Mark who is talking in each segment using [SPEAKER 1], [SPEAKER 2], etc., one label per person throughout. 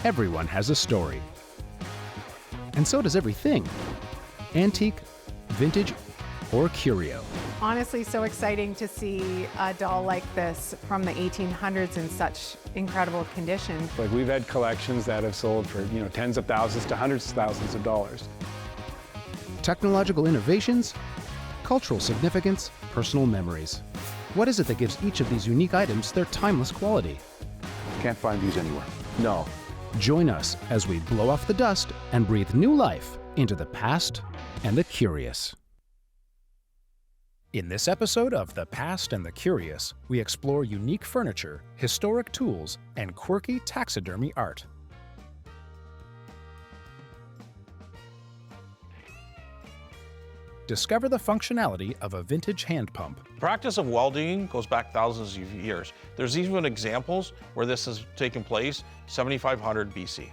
[SPEAKER 1] Everyone has a story. And so does everything. Antique, vintage, or curio.
[SPEAKER 2] Honestly, so exciting to see a doll like this from the 1800s in such incredible condition.
[SPEAKER 3] Like, we've had collections that have sold for, tens of thousands to hundreds of thousands of dollars.
[SPEAKER 1] Technological innovations, cultural significance, personal memories. What is it that gives each of these unique items their timeless quality?
[SPEAKER 4] Can't find these anywhere.
[SPEAKER 1] No. Join us as we blow off the dust and breathe new life into the past and the curious. In this episode of The Past and the Curious, we explore unique furniture, historic tools, and quirky taxidermy art. Discover the functionality of a vintage hand pump.
[SPEAKER 5] Practice of welding goes back thousands of years. There's even examples where this has taken place 7500 BC.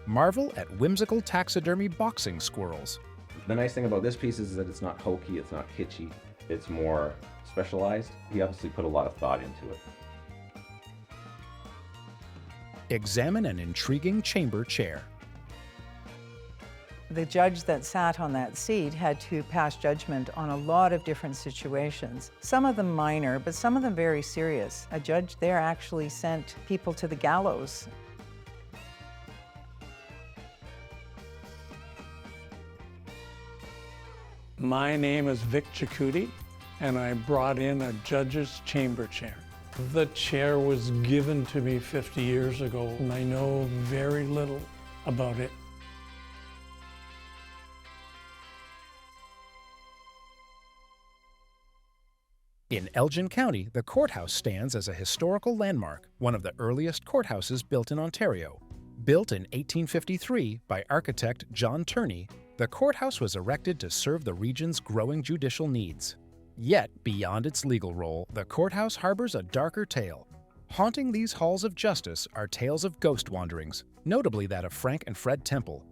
[SPEAKER 1] Marvel at whimsical taxidermy boxing squirrels.
[SPEAKER 6] The nice thing about this piece is that it's not hokey, it's not kitschy, it's more specialized. He obviously put a lot of thought into it.
[SPEAKER 1] Examine an intriguing chamber chair.
[SPEAKER 7] The judge that sat on that seat had to pass judgment on a lot of different situations. Some of them minor, but some of them very serious. A judge there actually sent people to the gallows.
[SPEAKER 8] My name is Vic Jacuti, and I brought in a judge's chamber chair. The chair was given to me 50 years ago, and I know very little about it.
[SPEAKER 1] In Elgin County, the courthouse stands as a historical landmark, one of the earliest courthouses built in Ontario. Built in 1853 by architect John Turney, the courthouse was erected to serve the region's growing judicial needs. Yet, beyond its legal role, the courthouse harbors a darker tale. Haunting these halls of justice are tales of ghost wanderings, notably that of Frank and Fred Temple.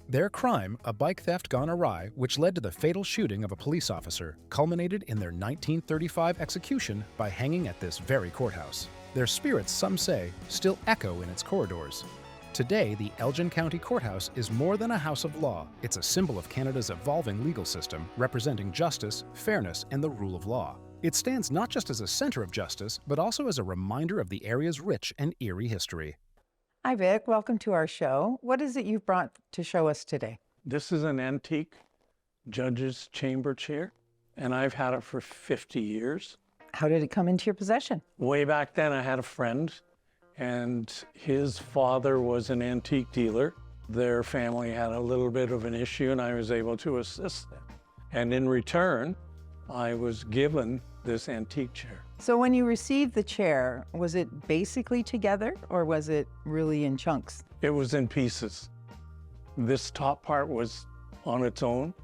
[SPEAKER 1] Their crime, a bike theft gone awry, which led to the fatal shooting of a police officer, culminated in their 1935 execution by hanging at this very courthouse. Their spirits, some say, still echo in its corridors. Today, the Elgin County Courthouse is more than a house of law. It's a symbol of Canada's evolving legal system, representing justice, fairness, and the rule of law. It stands not just as a center of justice, but also as a reminder of the area's rich and eerie history.
[SPEAKER 7] Hi Vic, welcome to our show. What is it you've brought to show us today?
[SPEAKER 8] This is an antique judge's chamber chair, and I've had it for 50 years.
[SPEAKER 7] How did it come into your possession?
[SPEAKER 8] Way back then, I had a friend, and his father was an antique dealer. Their family had a little bit of an issue, and I was able to assist them. And in return, I was given this antique chair.
[SPEAKER 7] So when you received the chair, was it basically together, or was it really in chunks?
[SPEAKER 8] It was in pieces. This top part was on its own.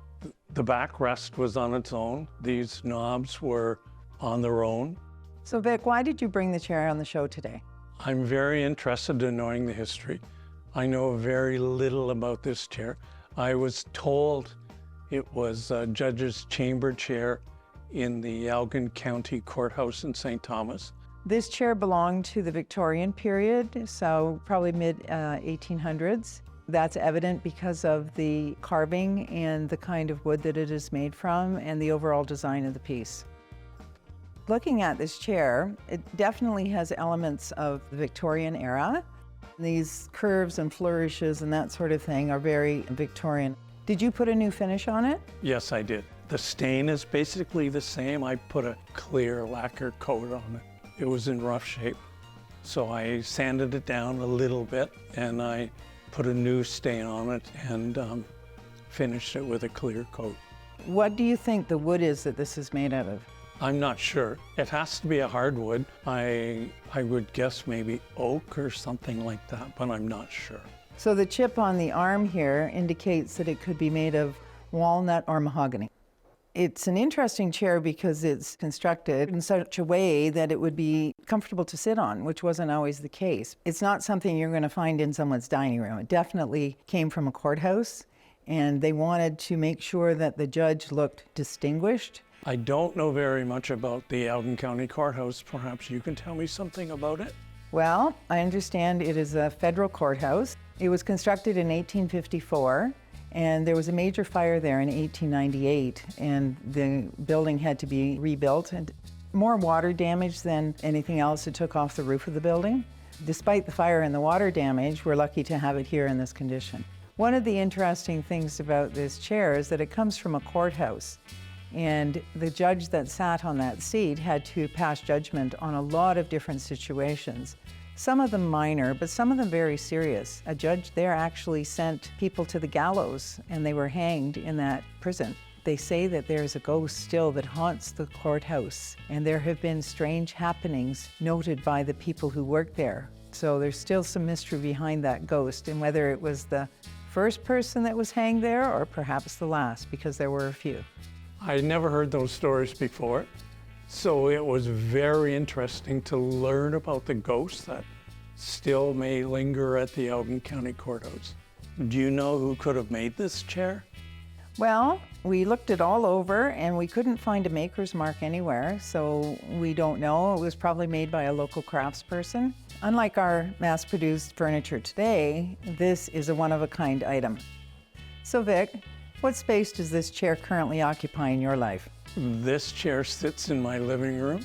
[SPEAKER 8] The backrest was on its own. These knobs were on their own.
[SPEAKER 7] So Vic, why did you bring the chair on the show today?
[SPEAKER 8] I'm very interested in knowing the history. I know very little about this chair. I was told it was a judge's chamber chair in the Elgin County Courthouse in St. Thomas.
[SPEAKER 7] This chair belonged to the Victorian period, so probably mid-1800s. That's evident because of the carving and the kind of wood that it is made from and the overall design of the piece. Looking at this chair, it definitely has elements of the Victorian era. These curves and flourishes and that sort of thing are very Victorian. Did you put a new finish on it?
[SPEAKER 8] Yes, I did. The stain is basically the same. I put a clear lacquer coat on it. It was in rough shape. So I sanded it down a little bit and I put a new stain on it and finished it with a clear coat.
[SPEAKER 7] What do you think the wood is that this is made out of?
[SPEAKER 8] I'm not sure. It has to be a hardwood. I would guess maybe oak or something like that, but I'm not sure.
[SPEAKER 7] So the chip on the arm here indicates that it could be made of walnut or mahogany. It's an interesting chair because it's constructed in such a way that it would be comfortable to sit on, which wasn't always the case. It's not something you're going to find in someone's dining room. It definitely came from a courthouse, and they wanted to make sure that the judge looked distinguished.
[SPEAKER 8] I don't know very much about the Elgin County Courthouse. Perhaps you can tell me something about it?
[SPEAKER 7] Well, I understand it is a federal courthouse. It was constructed in 1854, and there was a major fire there in 1898, and the building had to be rebuilt, and more water damage than anything else. It took off the roof of the building. Despite the fire and the water damage, we're lucky to have it here in this condition. One of the interesting things about this chair is that it comes from a courthouse. And the judge that sat on that seat had to pass judgment on a lot of different situations. Some of them minor, but some of them very serious. A judge there actually sent people to the gallows, and they were hanged in that prison. They say that there's a ghost still that haunts the courthouse, and there have been strange happenings noted by the people who work there. So there's still some mystery behind that ghost, and whether it was the first person that was hanged there or perhaps the last, because there were a few.
[SPEAKER 8] I never heard those stories before, so it was very interesting to learn about the ghosts that still may linger at the Elgin County Courthouse. Do you know who could have made this chair?
[SPEAKER 7] Well, we looked it all over and we couldn't find a maker's mark anywhere, so we don't know. It was probably made by a local craftsperson. Unlike our mass-produced furniture today, this is a one-of-a-kind item. So Vic, what space does this chair currently occupy in your life?
[SPEAKER 8] This chair sits in my living room,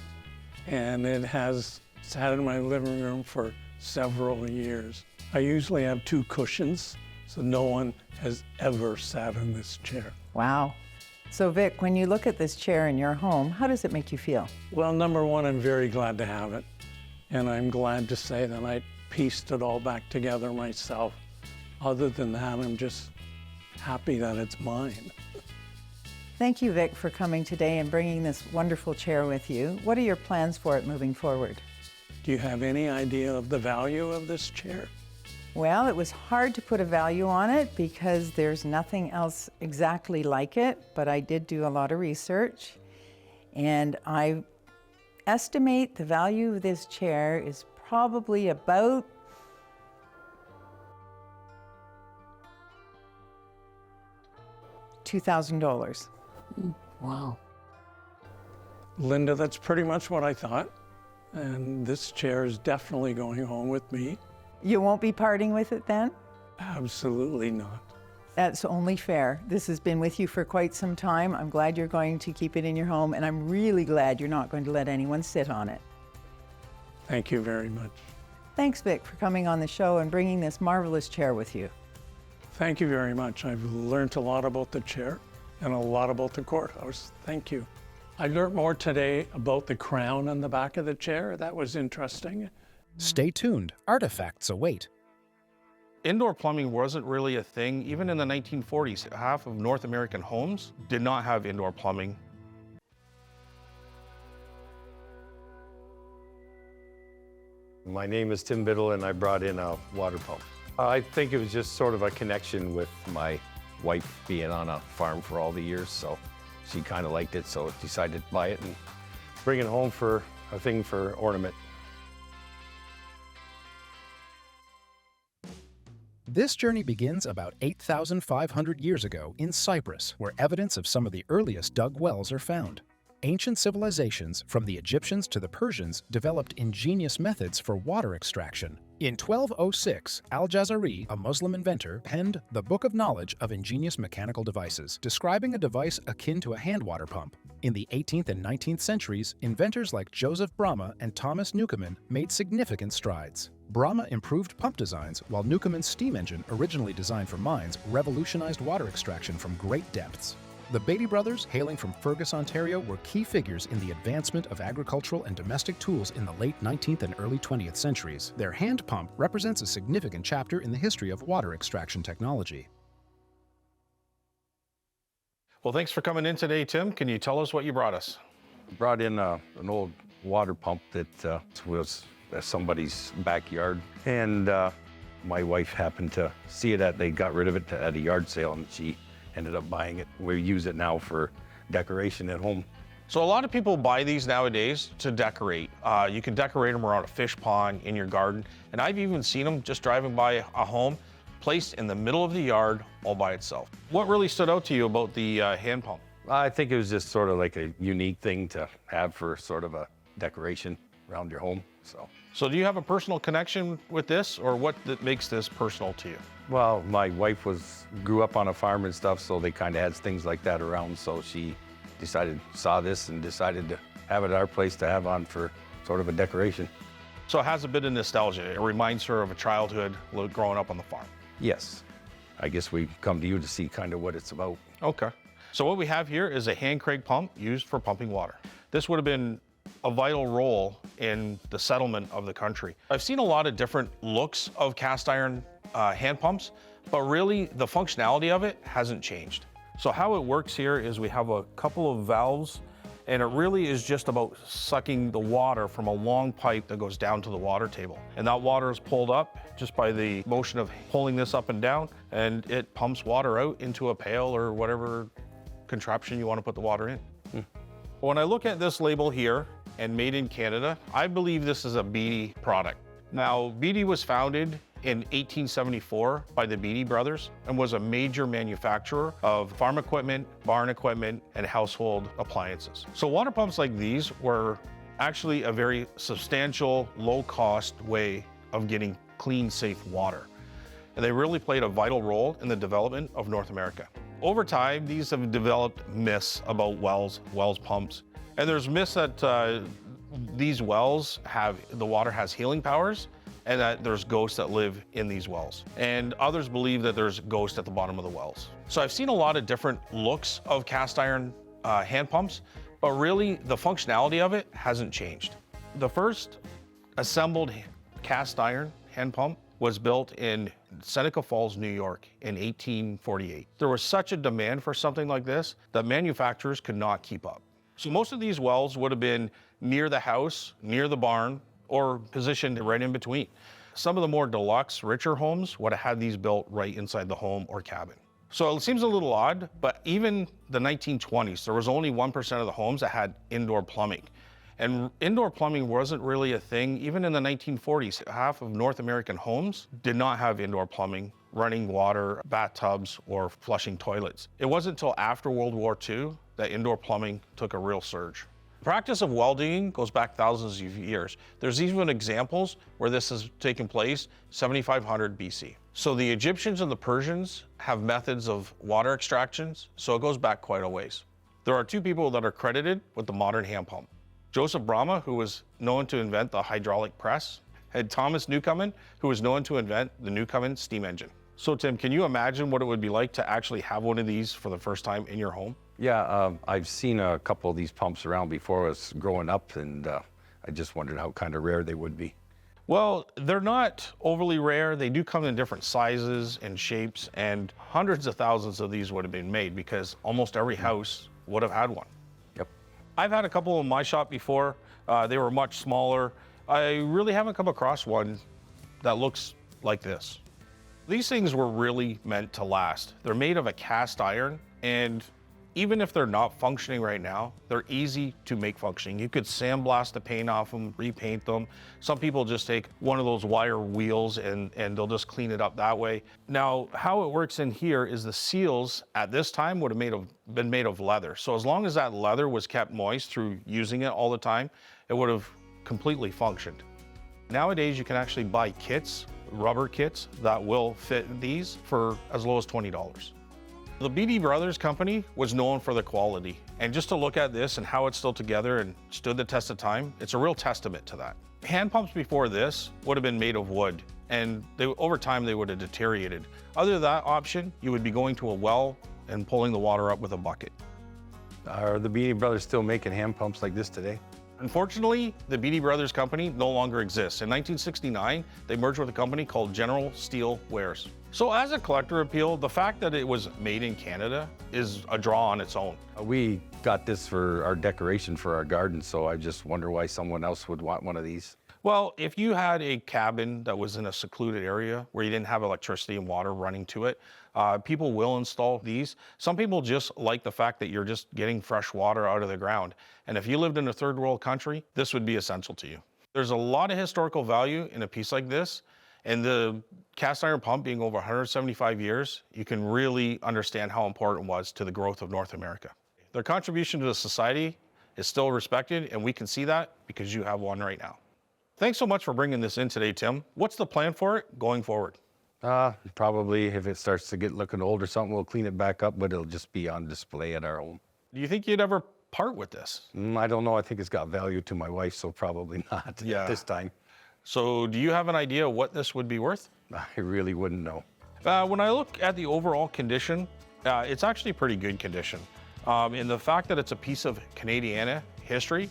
[SPEAKER 8] and it has sat in my living room for several years. I usually have 2 cushions, so no one has ever sat in this chair.
[SPEAKER 7] Wow. So Vic, when you look at this chair in your home, how does it make you feel?
[SPEAKER 8] Well, number one, I'm very glad to have it, and I'm glad to say that I pieced it all back together myself. Other than that, I'm just happy that it's mine.
[SPEAKER 7] Thank you, Vic, for coming today and bringing this wonderful chair with you. What are your plans for it moving forward?
[SPEAKER 8] Do you have any idea of the value of this chair?
[SPEAKER 7] Well, it was hard to put a value on it because there's nothing else exactly like it, but I did do a lot of research, and I estimate the value of this chair is probably about $2,000.
[SPEAKER 8] Wow. Linda, that's pretty much what I thought. And this chair is definitely going home with me.
[SPEAKER 7] You won't be parting with it then?
[SPEAKER 8] Absolutely not.
[SPEAKER 7] That's only fair. This has been with you for quite some time. I'm glad you're going to keep it in your home, and I'm really glad you're not going to let anyone sit on it.
[SPEAKER 8] Thank you very much.
[SPEAKER 7] Thanks, Vic, for coming on the show and bringing this marvelous chair with you.
[SPEAKER 8] Thank you very much. I've learned a lot about the chair and a lot about the courthouse. Thank you. I learned more today about the crown on the back of the chair. That was interesting.
[SPEAKER 1] Stay tuned. Artifacts await.
[SPEAKER 5] Indoor plumbing wasn't really a thing. Even in the 1940s, half of North American homes did not have indoor plumbing.
[SPEAKER 9] My name is Tim Biddle, and I brought in a water pump. I think it was just sort of a connection with my wife being on a farm for all the years, so she kind of liked it, so decided to buy it and bring it home for a thing for ornament.
[SPEAKER 1] This journey begins about 8,500 years ago in Cyprus, where evidence of some of the earliest dug wells are found. Ancient civilizations, from the Egyptians to the Persians, developed ingenious methods for water extraction. In 1206, Al-Jazari, a Muslim inventor, penned the Book of Knowledge of Ingenious Mechanical Devices, describing a device akin to a hand water pump. In the 18th and 19th centuries, inventors like Joseph Bramah and Thomas Newcomen made significant strides. Bramah improved pump designs, while Newcomen's steam engine, originally designed for mines, revolutionized water extraction from great depths. The Beatty brothers, hailing from Fergus, Ontario, were key figures in the advancement of agricultural and domestic tools in the late 19th and early 20th centuries. Their hand pump represents a significant chapter in the history of water extraction technology.
[SPEAKER 5] Well, thanks for coming in today, Tim. Can you tell us what you brought us?
[SPEAKER 9] I brought in an old water pump that was somebody's backyard, and my wife happened to see it they got rid of it at a yard sale, and she ended up buying it. We use it now for decoration at home.
[SPEAKER 5] So a lot of people buy these nowadays to decorate. You can decorate them around a fish pond, in your garden, and I've even seen them just driving by a home placed in the middle of the yard all by itself. What really stood out to you about the hand pump?
[SPEAKER 9] I think it was just sort of like a unique thing to have for sort of a decoration around your home, so.
[SPEAKER 5] So do you have a personal connection with this, or what that makes this personal to you?
[SPEAKER 9] Well, my wife grew up on a farm and stuff, so they kind of had things like that around, so she saw this and decided to have it at our place to have on for sort of a decoration.
[SPEAKER 5] So it has a bit of nostalgia. It reminds her of a childhood growing up on the farm.
[SPEAKER 9] Yes. I guess we come to you to see kind of what it's about.
[SPEAKER 5] Okay. So what we have here is a hand crank pump used for pumping water. This would have been a vital role in the settlement of the country. I've seen a lot of different looks of cast iron hand pumps, but really the functionality of it hasn't changed. So how it works here is we have a couple of valves, and it really is just about sucking the water from a long pipe that goes down to the water table. And that water is pulled up just by the motion of pulling this up and down, and it pumps water out into a pail or whatever contraption you want to put the water in. When I look at this label here, and made in Canada, I believe this is a Beatty product. Now, Beatty was founded in 1874 by the Beatty brothers and was a major manufacturer of farm equipment, barn equipment, and household appliances. So water pumps like these were actually a very substantial, low-cost way of getting clean, safe water. And they really played a vital role in the development of North America. Over time, these have developed myths about wells pumps. And there's myths that these wells the water has healing powers, and that there's ghosts that live in these wells. And others believe that there's ghosts at the bottom of the wells. So I've seen a lot of different looks of cast iron hand pumps, but really the functionality of it hasn't changed. The first assembled cast iron hand pump was built in Seneca Falls, New York in 1848. There was such a demand for something like this that manufacturers could not keep up. So most of these wells would have been near the house, near the barn, or positioned right in between. Some of the more deluxe, richer homes would have had these built right inside the home or cabin. So it seems a little odd, but even the 1920s, there was only 1% of the homes that had indoor plumbing. And indoor plumbing wasn't really a thing. Even in the 1940s, half of North American homes did not have indoor plumbing, running water, bathtubs, or flushing toilets. It wasn't until after World War II that indoor plumbing took a real surge. The practice of well digging goes back thousands of years. There's even examples where this has taken place 7,500 BC. So the Egyptians and the Persians have methods of water extractions, so it goes back quite a ways. There are two people that are credited with the modern hand pump. Joseph Bramah, who was known to invent the hydraulic press, and Thomas Newcomen, who was known to invent the Newcomen steam engine. So Tim, can you imagine what it would be like to actually have one of these for the first time in your home?
[SPEAKER 9] Yeah, I've seen a couple of these pumps around before I was growing up, and I just wondered how kind of rare they would be.
[SPEAKER 5] Well, they're not overly rare. They do come in different sizes and shapes, and hundreds of thousands of these would have been made because almost every house would have had one.
[SPEAKER 9] Yep.
[SPEAKER 5] I've had a couple in my shop before. They were much smaller. I really haven't come across one that looks like this. These things were really meant to last. They're made of a cast iron, and even if they're not functioning right now, they're easy to make functioning. You could sandblast the paint off them, repaint them. Some people just take one of those wire wheels and they'll just clean it up that way. Now, how it works in here is the seals at this time would have been made of leather. So as long as that leather was kept moist through using it all the time, it would have completely functioned. Nowadays, you can actually buy kits, rubber kits, that will fit these for as low as $20. The Beatty Brothers company was known for the quality, and just to look at this and how it's still together and stood the test of time, it's a real testament to that. Hand pumps before this would have been made of wood, and over time they would have deteriorated. Other than that option, you would be going to a well and pulling the water up with a bucket.
[SPEAKER 9] Are the Beatty Brothers still making hand pumps like this today?
[SPEAKER 5] Unfortunately, the Beatty Brothers company no longer exists. In 1969, they merged with a company called General Steel Wares. So as a collector appeal, the fact that it was made in Canada is a draw on its own.
[SPEAKER 9] We got this for our decoration for our garden, so I just wonder why someone else would want one of these.
[SPEAKER 5] Well, if you had a cabin that was in a secluded area where you didn't have electricity and water running to it, people will install these. Some people just like the fact that you're just getting fresh water out of the ground. And if you lived in a third world country, this would be essential to you. There's a lot of historical value in a piece like this. And the cast iron pump being over 175 years, you can really understand how important it was to the growth of North America. Their contribution to the society is still respected, and we can see that because you have one right now. Thanks so much for bringing this in today, Tim. What's the plan for it going forward?
[SPEAKER 9] Probably if it starts to get looking old or something, we'll clean it back up, but it'll just be on display at our home.
[SPEAKER 5] Do you think you'd ever part with this?
[SPEAKER 9] I don't know. I think it's got value to my wife, so probably not this time.
[SPEAKER 5] So do you have an idea what this would be worth?
[SPEAKER 9] I really wouldn't know.
[SPEAKER 5] When I look at the overall condition, it's actually pretty good condition. In the fact that it's a piece of Canadiana history,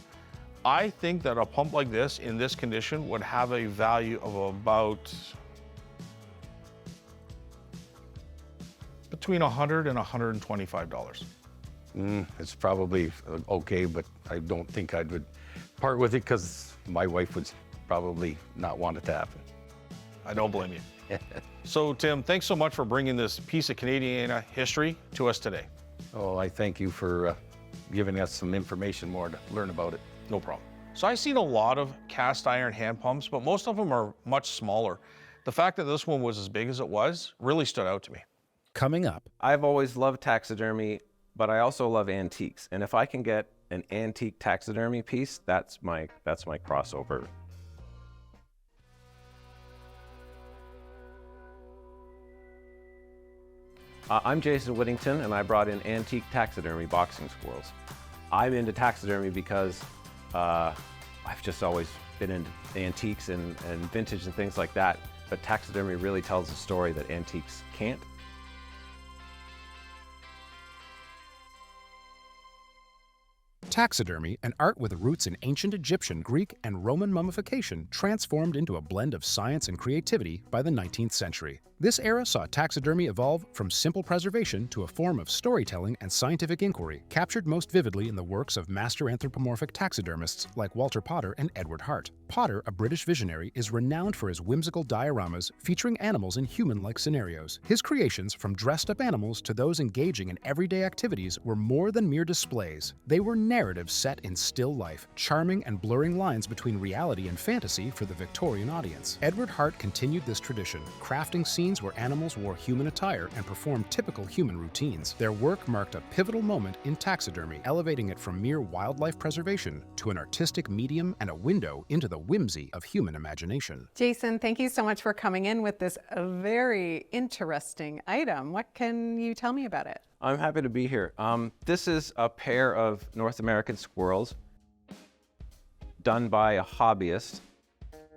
[SPEAKER 5] I think that a pump like this in this condition would have a value of about between $100 and $125.
[SPEAKER 9] It's probably okay, but I don't think I would part with it because my wife would probably not want it to happen.
[SPEAKER 5] I don't blame you. So Tim, thanks so much for bringing this piece of Canadiana history to us today.
[SPEAKER 9] Oh, I thank you for giving us some information more to learn about it.
[SPEAKER 5] No problem. So I've seen a lot of cast iron hand pumps, but most of them are much smaller. The fact that this one was as big as it was really stood out to me.
[SPEAKER 1] Coming up,
[SPEAKER 6] I've always loved taxidermy, but I also love antiques. And if I can get an antique taxidermy piece, that's my crossover. I'm Jason Whittington, and I brought in antique taxidermy boxing squirrels. I'm into taxidermy because I've just always been into antiques and vintage and things like that, but taxidermy really tells a story that antiques can't.
[SPEAKER 1] taxidermy, an art with roots in ancient Egyptian, Greek, and Roman mummification, transformed into a blend of science and creativity by the 19th century. This era saw taxidermy evolve from simple preservation to a form of storytelling and scientific inquiry, captured most vividly in the works of master anthropomorphic taxidermists like Walter Potter and Edward Hart. Potter, a British visionary, is renowned for his whimsical dioramas featuring animals in human-like scenarios. His creations, from dressed-up animals to those engaging in everyday activities, were more than mere displays. They were narratives set in still life, charming and blurring lines between reality and fantasy for the Victorian audience. Edward Hart continued this tradition, crafting scenes where animals wore human attire and performed typical human routines. Their work marked a pivotal moment in taxidermy, elevating it from mere wildlife preservation to an artistic medium and a window into the whimsy of human imagination.
[SPEAKER 2] Jason, thank you so much for coming in with this very interesting item. What can you tell me about it?
[SPEAKER 6] I'm happy to be here. This is a pair of North American squirrels done by a hobbyist,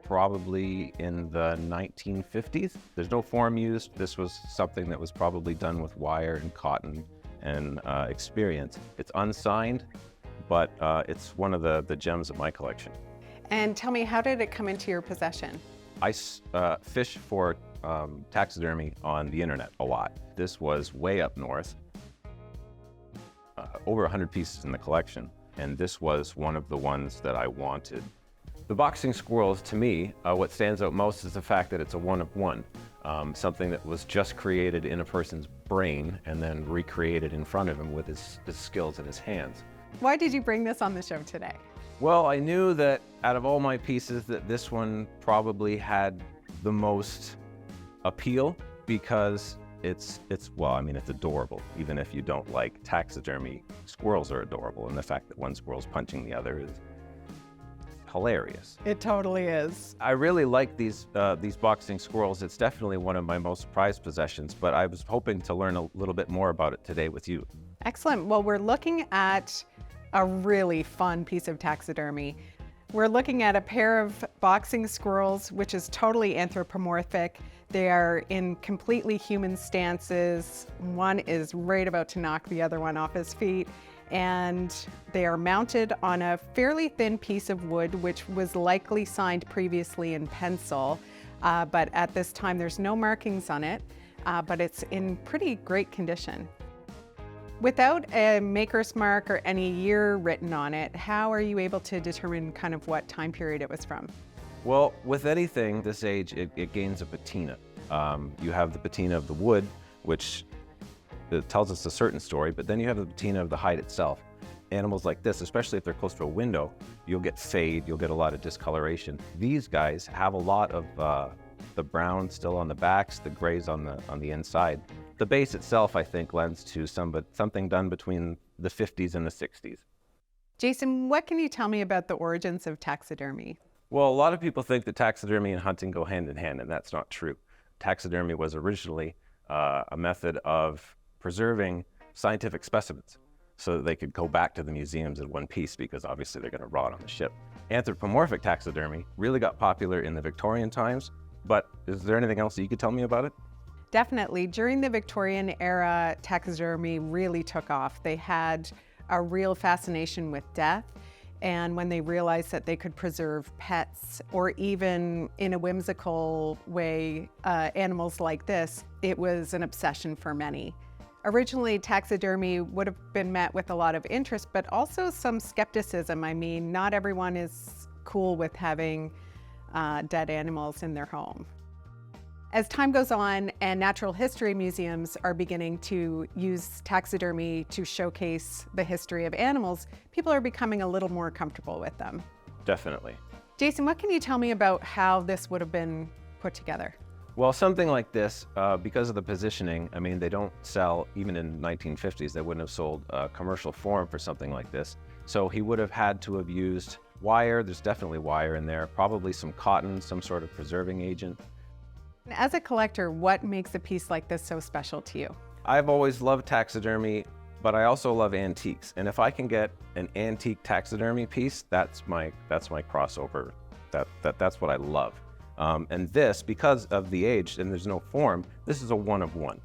[SPEAKER 6] probably in the 1950s. There's no form used. This was something that was probably done with wire and cotton and experience. It's unsigned, but it's one of the gems of my collection.
[SPEAKER 2] And tell me, how did it come into your possession?
[SPEAKER 6] I fish for taxidermy on the internet a lot. This was way up north, over 100 pieces in the collection, and this was one of the ones that I wanted. The boxing squirrels, to me, what stands out most is the fact that it's a one-of-one, something that was just created in a person's brain and then recreated in front of him with his skills in his hands.
[SPEAKER 2] Why did you bring this on the show today?
[SPEAKER 6] Well, I knew that out of all my pieces that this one probably had the most appeal because it's adorable. Even if you don't like taxidermy, squirrels are adorable, and the fact that one squirrel's punching the other is hilarious.
[SPEAKER 2] It totally is.
[SPEAKER 6] I really like these boxing squirrels. It's definitely one of my most prized possessions, but I was hoping to learn a little bit more about it today with you.
[SPEAKER 2] Excellent. Well, we're looking at a really fun piece of taxidermy. We're looking at a pair of boxing squirrels, which is totally anthropomorphic. They are in completely human stances. One is right about to knock the other one off his feet. And they are mounted on a fairly thin piece of wood, which was likely signed previously in pencil. But at this time, there's no markings on it, but it's in pretty great condition. Without a maker's mark or any year written on it, how are you able to determine kind of what time period it was from?
[SPEAKER 6] Well, with anything this age, it gains a patina. You have the patina of the wood, which it tells us a certain story, but then you have the patina of the hide itself. Animals like this, especially if they're close to a window, you'll get fade, you'll get a lot of discoloration. These guys have a lot of the brown still on the backs, the grays on the inside. The base itself, I think, lends to something done between the 50s and the 60s.
[SPEAKER 2] Jason, what can you tell me about the origins of taxidermy?
[SPEAKER 6] Well, a lot of people think that taxidermy and hunting go hand in hand, and that's not true. Taxidermy was originally a method of preserving scientific specimens so that they could go back to the museums in one piece, because obviously they're going to rot on the ship. Anthropomorphic taxidermy really got popular in the Victorian times, but is there anything else that you could tell me about it?
[SPEAKER 2] Definitely. During the Victorian era, taxidermy really took off. They had a real fascination with death, and when they realized that they could preserve pets, or even in a whimsical way, animals like this, it was an obsession for many. Originally, taxidermy would have been met with a lot of interest, but also some skepticism. I mean, not everyone is cool with having dead animals in their home. As time goes on and natural history museums are beginning to use taxidermy to showcase the history of animals, people are becoming a little more comfortable with them.
[SPEAKER 6] Definitely.
[SPEAKER 2] Jason, what can you tell me about how this would have been put together?
[SPEAKER 6] Well, something like this, because of the positioning, I mean, they don't sell, even in 1950s, they wouldn't have sold a commercial form for something like this. So he would have had to have used wire. There's definitely wire in there, probably some cotton, some sort of preserving agent.
[SPEAKER 2] As a collector, what makes a piece like this so special to you?
[SPEAKER 6] I've always loved taxidermy, but I also love antiques. And if I can get an antique taxidermy piece, that's my crossover. That's what I love. And this, because of the age and there's no form, this is a one of one.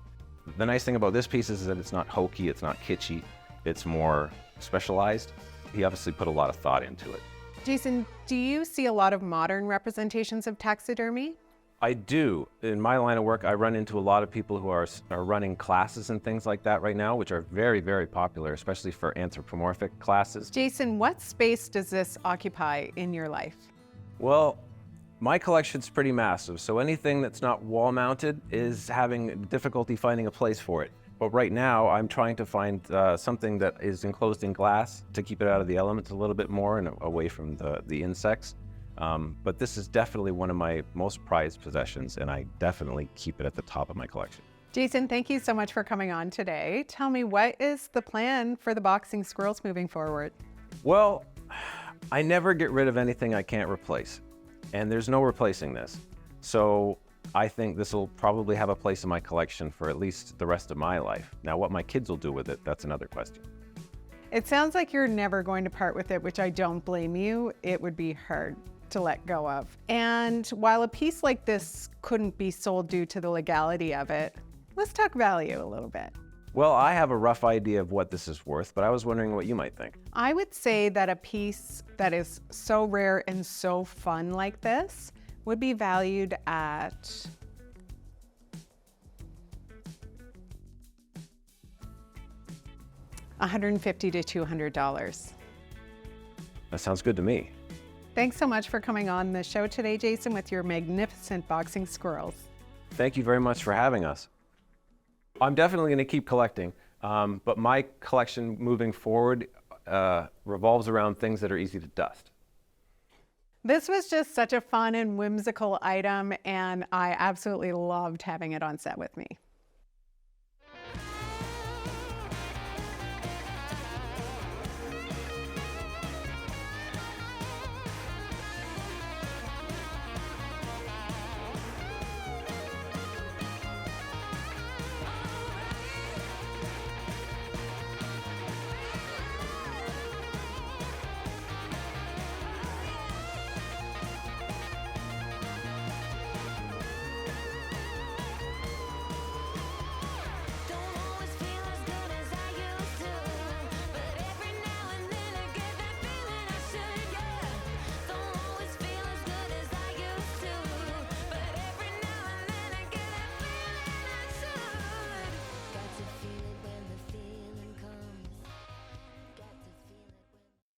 [SPEAKER 6] The nice thing about this piece is that it's not hokey, it's not kitschy, it's more specialized. He obviously put a lot of thought into it.
[SPEAKER 2] Jason, do you see a lot of modern representations of taxidermy?
[SPEAKER 6] I do. In my line of work, I run into a lot of people who are running classes and things like that right now, which are very, very popular, especially for anthropomorphic classes.
[SPEAKER 2] Jason, what space does this occupy in your life?
[SPEAKER 6] Well, my collection's pretty massive, so anything that's not wall-mounted is having difficulty finding a place for it. But right now, I'm trying to find something that is enclosed in glass to keep it out of the elements a little bit more and away from the insects. But this is definitely one of my most prized possessions, and I definitely keep it at the top of my collection.
[SPEAKER 2] Jason, thank you so much for coming on today. Tell me, what is the plan for the boxing squirrels moving forward?
[SPEAKER 6] Well, I never get rid of anything I can't replace, and there's no replacing this. So I think this will probably have a place in my collection for at least the rest of my life. Now, what my kids will do with it, that's another question.
[SPEAKER 2] It sounds like you're never going to part with it, which I don't blame you. It would be hard to let go of. And while a piece like this couldn't be sold due to the legality of it, let's talk value a little bit.
[SPEAKER 6] Well, I have a rough idea of what this is worth, but I was wondering what you might think.
[SPEAKER 2] I would say that a piece that is so rare and so fun like this would be valued at $150 to $200.
[SPEAKER 6] That sounds good to me.
[SPEAKER 2] Thanks so much for coming on the show today, Jason, with your magnificent boxing squirrels.
[SPEAKER 6] Thank you very much for having us. I'm definitely going to keep collecting, but my collection moving forward revolves around things that are easy to dust.
[SPEAKER 2] This was just such a fun and whimsical item, and I absolutely loved having it on set with me.